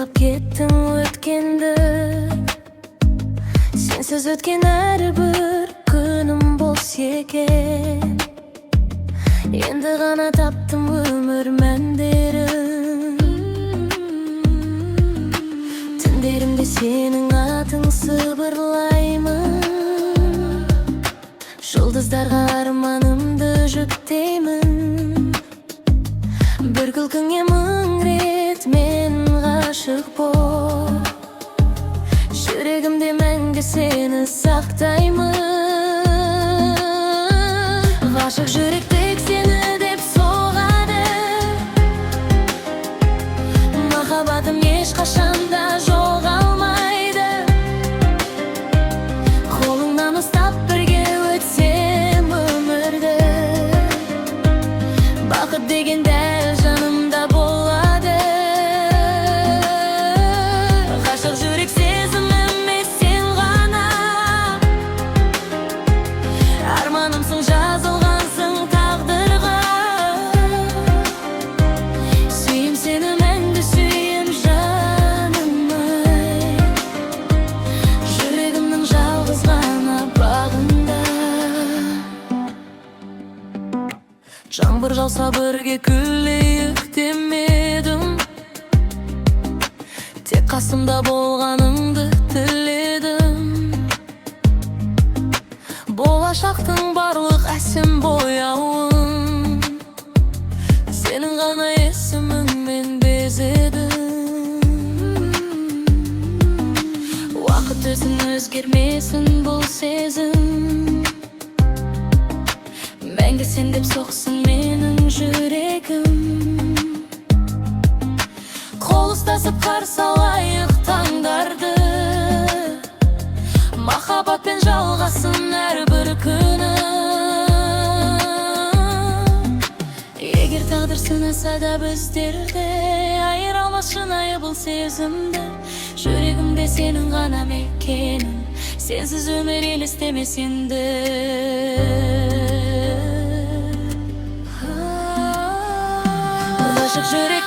сыйлап кеттің өткенді. Сенсіз өткен әрбір күнім бос екен. Енді ғана таптым өмір мәндерін. Түндерімде сенің атың сыбырлаймын. Жұлдыздарға арманымды жүктеймін. Бір күлкіңе мың рет мен ғашық боп, жүрегімде мәңгі сені сақтаймын. Ғашық жүрек тек сені деп соғады. Махаббатым ешқашанда жоғалмайды. Қолыңнан ұстап бірге өтсем өмірді. Бақыт деген дәл жанымда болады. Ғашық жүрек сезіміме сен ғана. Арманымсың, жазылғансың тағдырға. Сүйем сені мәңгі, сүйем жаным ай. Жүрегімнің жалғыз ғана бағында. Жаңбыр жауса бірге күлейік демедім. Тек қасымда болғаныңды тіледім. Болашақтың барлық әсем бояуын сенің ғана есіміңмен безедім. Уақыт өзін өзгермесін бұл сезім. Мәңгі сен деп соқсын менің жүрегім. Қол ұстасып қарсы алайық таңдарды. Махаббатпен жалғасын әрбір күні. Егер тағдыр сынаса да біздерді, айыра алмас шынайы бұл сезімді. Жүрегімде сенің ғана мекенің, сенсіз өмір елестемес енді. Ғашық жүрек